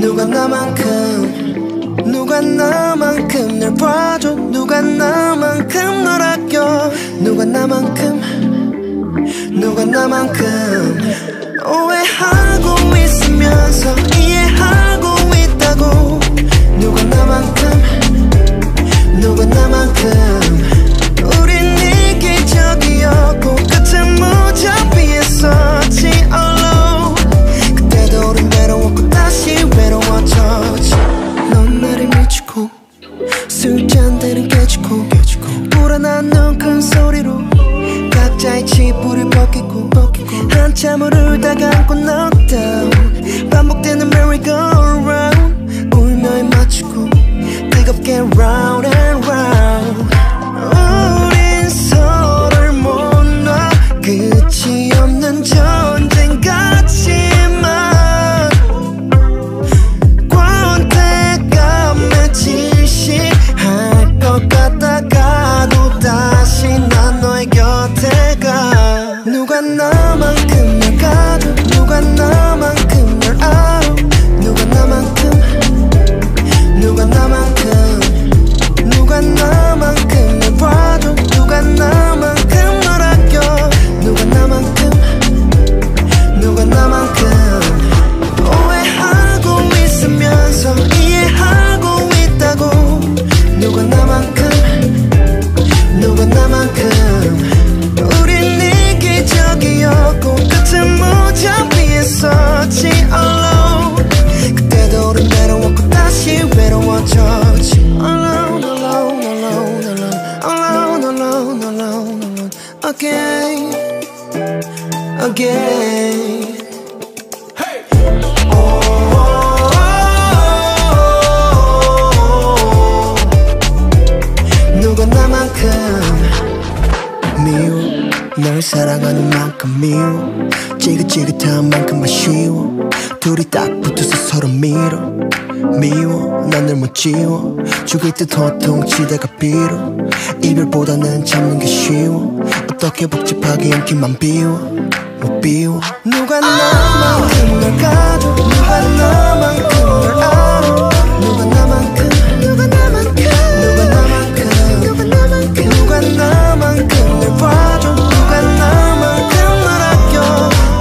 누가 나만큼 누가 나만큼 널 봐줘 누가 나만큼 널 아껴 누가 나만큼 누가 나만큼 오해하고 있으면서 이해하고 있다고 누가 나만큼 누가 나만큼 우린 이기적이었고 끝은 무자비했었지 alone 그때도 우린 외로웠고 다시 외로워졌지 넌 나를 미치고 술잔대는 깨지고 불안한 눈 큰 소리로 각자의 치부를 벗기고 한참을 울다가 안고 knockdown 반복되는 merry-go-round 울며에 맞추고 뜨겁게 round and round 우린 서로를 못 놔 끝이 없는 전쟁 같지만 권태감에 질식할 것 같다가도 다시 난 너의 곁에 가 누가 나만큼 널 가져 누가 나만큼 널 알아 누가 나만큼 누가 나만큼 누가 나만큼 널 봐줘 누가 나만큼 널 아껴 누가 나만큼 누가 나만큼 오해하고 있으면서 이해하고 있다고 누가 나만큼 누가 나만큼 우린 이기적이었고 끝은 무자비했었지 alone 그때도 우린 외로웠고 다시 외로워졌지 alone alone alone alone alone alone alone alone again again 누가 나만큼 미워 널 사랑하는 만큼 미워 지긋지긋한 만큼 아쉬워 둘이 딱 붙어서 서로 밀어 미워 난 널 못 지워 죽을 듯 호통치다가 빌어 이별보다는 참는 게 쉬워 어떻게 복잡하게 인기만 비워 못 비워 누가 나만큼 널 가져 누가 나만큼 널 알아 누가 나만큼 누가 나만큼 누가 나만큼 누가 나만큼 누가 나만큼 널 봐줘 누가 나만큼 널 아껴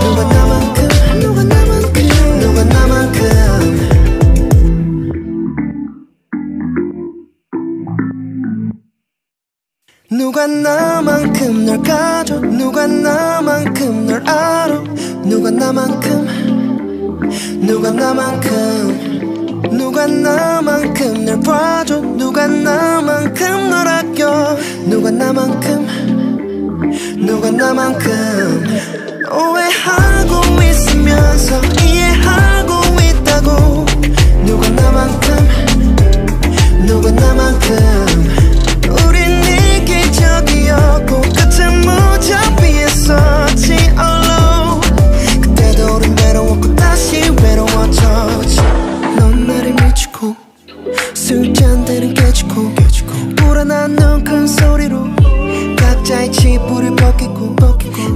누가 나만큼 누가 나만큼 누가 나만큼 누가 나만큼 널 가져 누가 나만큼 널 알아 누가 나만큼 누가 나만큼 누가 나만큼 널 봐줘 누가 나만큼 널 아껴 누가 나만큼 누가 나만큼 오해하고 있으면서 이해하고 있다고 누가 나만큼 누가 나만큼 우린 이기적이었고 끝은 무자비했었지 alone 그때도 우린 외로웠고 다시 외로워졌지 넌 나를 미치고 술잔대는 깨지고 불안한 눈 큰 소리로 각자의 치부를 벗기고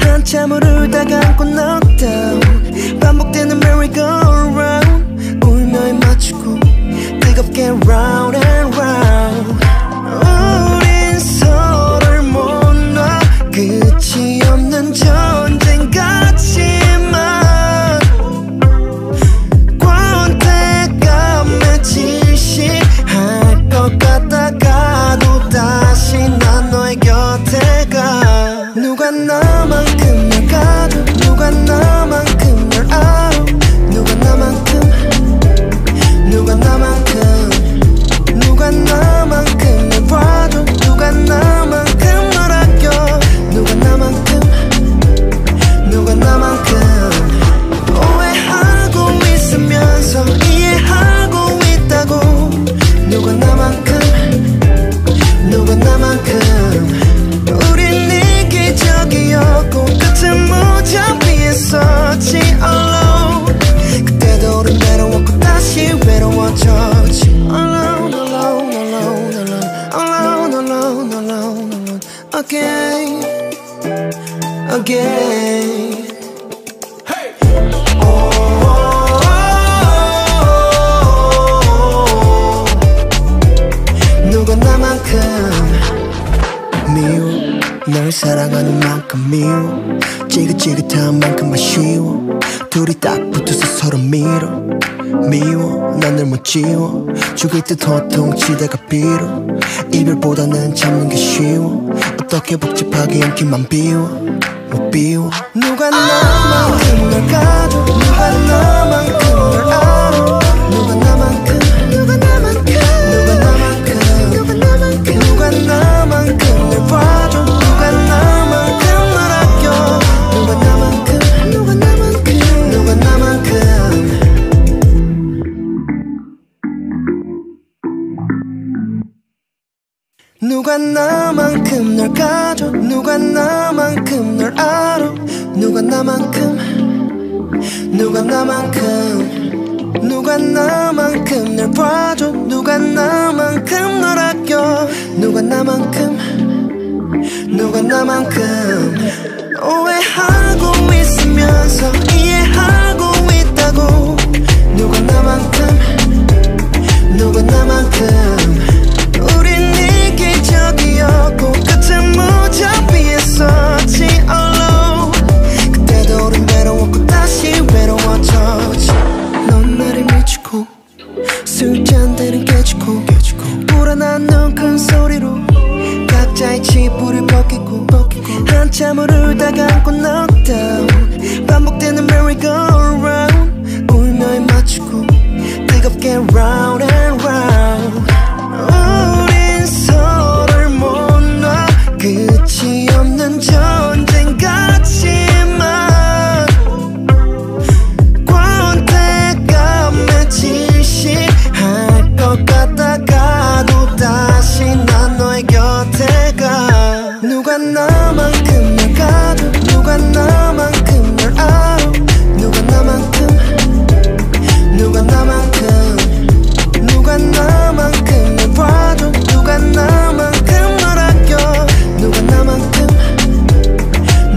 한참을 울다가 안고 knockdown 반복되는 merry-go-round 울며에 맞추고 뜨겁게 round and round 우린 서로를 못 놔 끝이 없는 전쟁 같지만 권태감에 질식할 것 같다가도 다시 난 너의 곁에 가 누가 나만큼 널 가져 누가 나만큼 널 알아 누가 again. 누가 나만큼 미워 널 사랑하는 만큼 미워 지긋지긋한 만큼 아쉬워 둘이 딱 붙어서 서로 밀어 미워 난 널 못 지워 죽일 듯 호통치다가 빌어 이별보다는 참는 게 쉬워 어떻게 복잡하게 연기만 비워 못 비워 누가 나만큼 널 가져 누가 나만큼 널 알아 누가 나만큼 누가 나만큼 누가 나만큼 누가 나만큼 누가 나만큼 널 봐줘 누가 나만큼 널 아껴 누가 나만큼 누가 나만큼 누가 나만큼 누가 나만큼 널 가져 누가 나만큼 널 알아 누가 나만큼 누가 나만큼 누가 나만큼 널 봐줘 누가 나만큼 널 아껴 누가 나만큼 누가 나만큼 오해하고 있으면서 이해하고 있다고 누가 나만큼 누가 나만큼 우린 이기적이었고 끝은 무자비에 있었지 alone 그때도 우린 외로웠고 다시 외로워졌지 넌 나를 미치고 술잔들은 깨지고 불안한 눈 큰 소리로 각자의 치부를 벗기고 한참을 울다가 안고 knockdown 반복되는 merry-go-round 울며에 맞추고 뜨겁게 round and round 우린 서로를 못 놔 끝이 없는 전쟁 같지만 권태감에 질식할 것 같다가도 다시 난 너의 곁에 가 누가 나만큼 널 가져 누가 나만큼 널 알아 누가 나만큼 누가 나만큼 누가 나만큼 널 봐줘 누가 나만큼 널 아껴 누가 나만큼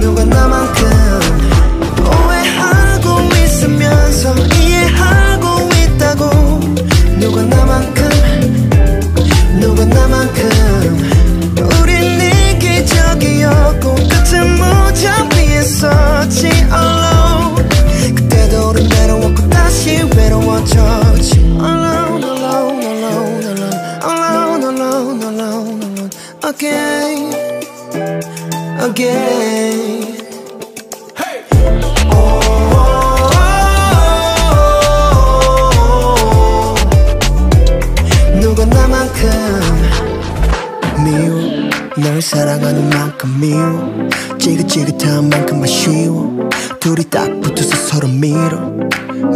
누가 나만큼 오해하고 있으면서 이해하고 있다고 누가 나만큼 누가 나만큼 우린 이기적이었고 끝은 무자비에 있었지 alone 그때도 우린 외로웠고 다시 외로워졌지 alone alone alone alone alone alone alone alone again again 누가 나만큼 미워 널 사랑하는 만큼 미워 지긋지긋한 만큼 아쉬워 둘이 딱 붙어서 서로 밀어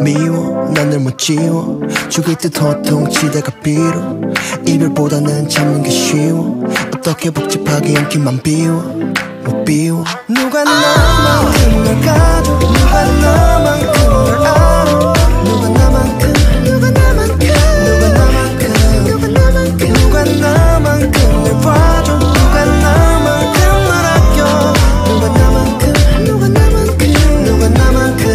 미워 난 널 못 지워 죽일 듯 호통치다가 빌어 이별보다는 참는 게 쉬워 어떻게 복잡하게 연기만 비워 못 비워 누가 나만큼 널 가져 누가 나만큼 널 알아 누가 나만큼 누가 나만큼 누가 나만큼 누가 나만큼 누가 나만큼 널 봐줘 누가 나만큼 널 아껴 누가 나만큼 누가 나만큼 누가 나만큼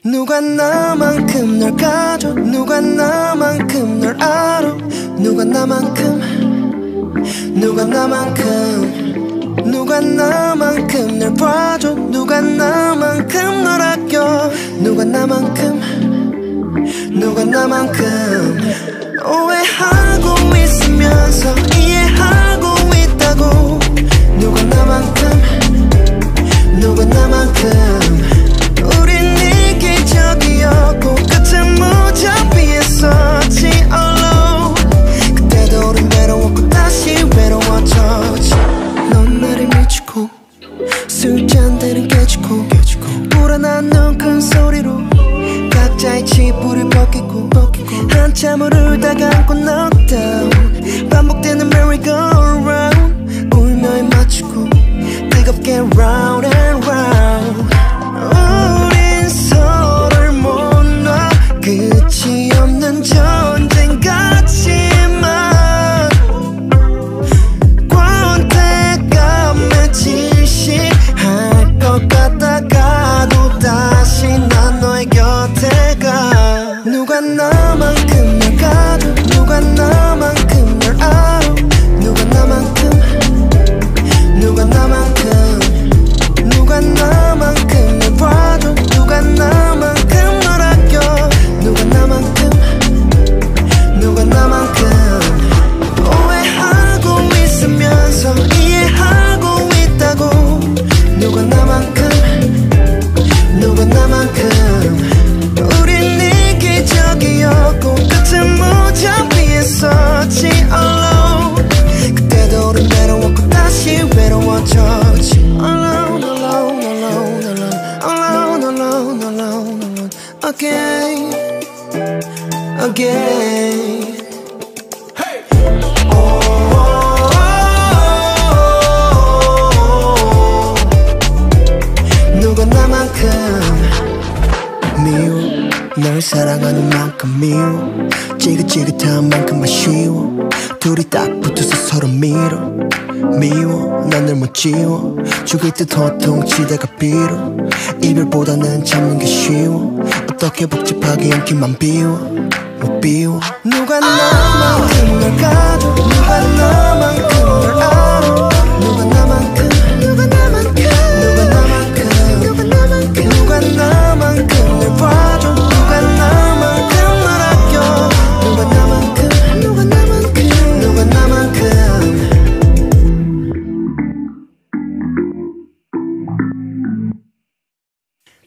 누가 나만큼 널 가져 누가 나만큼 널 알아 누가 나만큼 누가 나만큼 누가 나만큼 널 봐줘 누가 나만큼 널 아껴 누가 나만큼 누가 나만큼 오해하고 있으면서 이해하고 있다고 누가 나만큼 누가 나만큼 우린 이기적이었고 끝은 무자비에 있었지 alone 그때도 우린 외로웠고 다시 외로워졌지 넌 나를 미치고 술잔들은 깨지고 불안한 눈 큰 소리로 각자의 치부를 벗기고 한참을 울다가 안고 knockdown 반복되는 merry-go-round 울며에 맞추고 뜨겁게 round and round 우린 서로를 못 놔 끝이 없는 전쟁 같지만 again. 누가 나만큼 미워 널 사랑하는 만큼 미워 지긋지긋한 만큼 아쉬워 둘이 딱 붙어서 서로 밀어 미워 난 널 못 지워 죽을 듯 호통치다가 빌어 이별보다는 참는 게 쉬워 어떻게 복잡하게 안기만 비워 못 비워 누가 나만큼 널 가져 누가 나만큼 널 알아 누가 나만큼 누가 나만큼 누가 나만큼 누가 나만큼 누가 나만큼 널 봐줘 누가 나만큼 널 아껴 누가 나만큼 누가 나만큼 누가 나만큼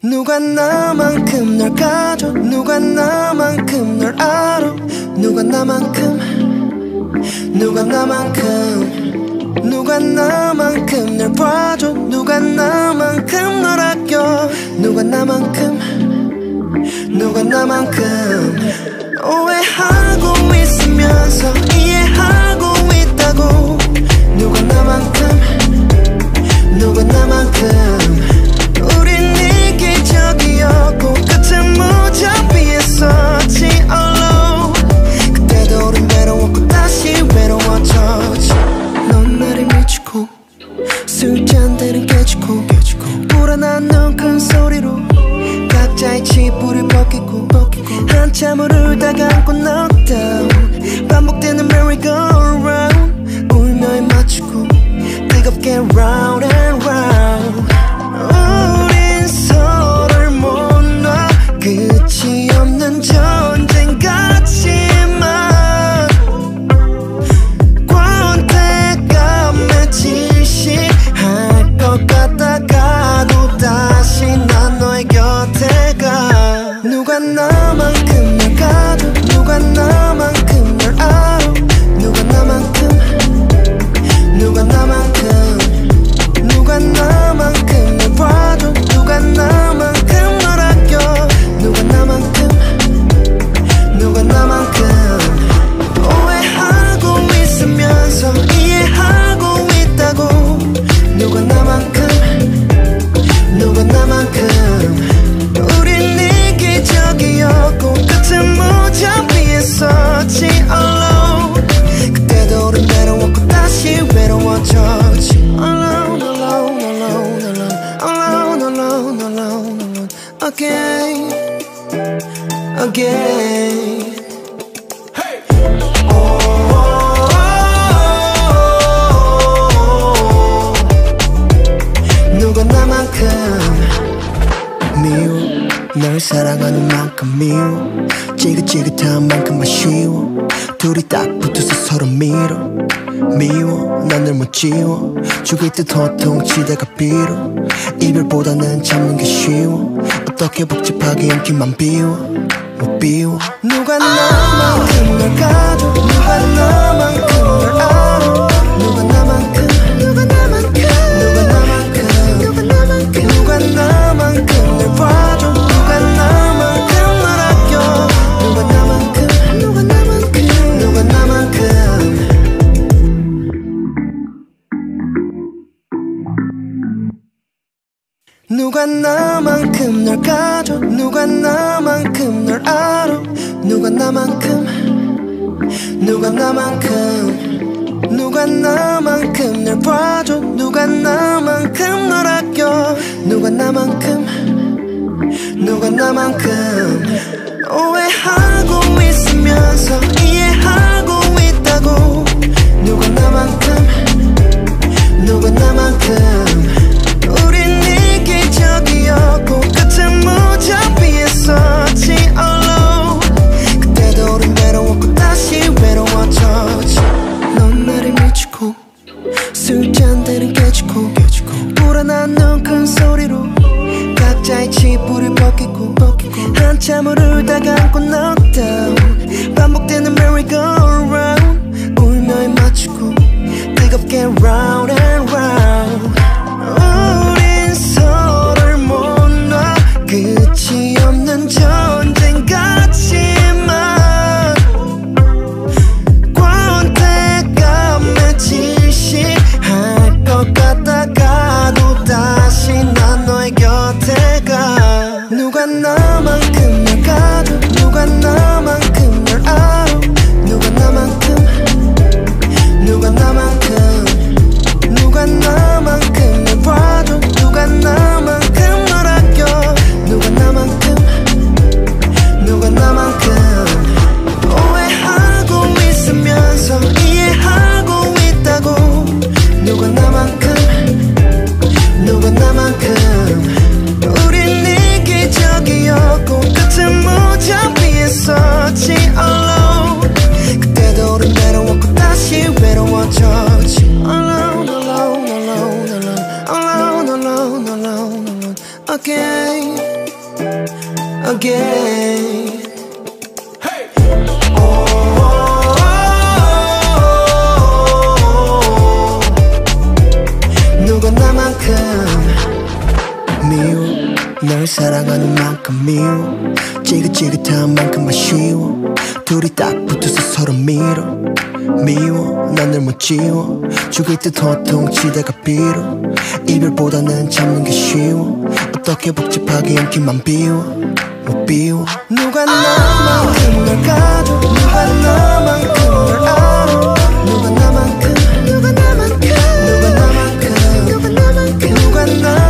누가 나만큼 널 가져 누가 나만큼 널 알아 누가 나만큼 누가 나만큼 누가 나만큼 널 봐줘 누가 나만큼 널 아껴 누가 나만큼 누가 나만큼 오해하고 있으면서 이해하고 있다고 누가 나만큼 누가 나만큼 우린 이기적이었고 끝은 무자비했었지 alone 그때도 우린 외로웠고 다시 외로워졌지 넌 나를 미치고 술잔들은 깨지고 불안한 눈 큰 소리로 각자의 치부를 벗기고 한참을 울다가 안고 knockdown 반복되는 merry-go-round 울며에 맞추고 뜨겁게 round and round 우린 서로를 못 놔 끝이 없는 전쟁 같지만 권태감에 질식할 것 같다가도 다시 난 너의 곁에 가 누가 나만큼 널 가져 누가 나만큼 널 알아 누가 나만큼 누가 나만큼 누가 나만큼 널 봐줘 누가 나만큼 널 아껴 누가 나만큼 누가 나만큼 오해하고 있으면서 이해하고 있다고 누가 나만큼 누가 나만큼 우린 이기적이었고 끝은 무자비했었지 alone 그때도 우린 외로웠고 다시 외로워졌지 alone alone alone alone alone alone alone alone again again 누가 나만큼 미워 널 사랑하는 만큼 미워 지긋지긋한 만큼 아쉬워 둘이 딱 붙어서 서로 밀어 미워 난 널 못 지워 죽을 듯 호통치다가 빌어 이별보다는 참는 게 쉬워 어떻게 복잡하게 안기만 비워 못 비워 누가 나만큼 널 가져 누가 나만큼 널 알아 누가 나만큼 누가 나만큼 누가 나만큼 누가 나만큼 누가 나만큼 널 봐줘 누가 나만큼 널 아껴 누가 나만큼 누가 나만큼 누가 나만큼 누가 나만큼 널 가져 누가 나만큼 널 알아 누가 나만큼 누가 나만큼 누가 나만큼 널 봐줘 누가 나만큼 널 아껴 누가 나만큼 누가 나만큼 오해하고 있으면서 이해하고 있다고 누가 나만큼 누가 나만큼 우린 이기적이었고 끝은 무자비했었지 alone 그때도 우린 외로웠고 다시 외로워졌지 넌 나를 미치고 술잔들은 깨지고 불안한 눈 큰 소리로 각자의 치부를 벗기고 한참을 울다가 안고 knockdown 반복되는 merry-go-round 울며에 맞추고 뜨겁게 round and round 우린 서로를 못 놔 끝이 없는 전쟁 같지만 나만큼 우린 이기적이었고 끝은 무자비에 서지 alone. 그때도 우린 외로웠고 다시 외로워졌지 alone alone alone alone alone alone alone alone again again. 누가 나만큼 미워 널 사랑하는 만큼 미워 지긋지긋한 만큼 아쉬워 둘이 딱 붙어서 서로 밀어 미워 난 널 못 지워 죽일 듯 호통치다가 빌어 이별보다는 참는 게 쉬워 어떻게 복잡하게 인기만 비워 못 비워. 누가 나만큼 널 가져 누가 나만큼 널 알아 누가 나만큼 누가 나만큼 누가 나만큼 누가 나만큼 누가 나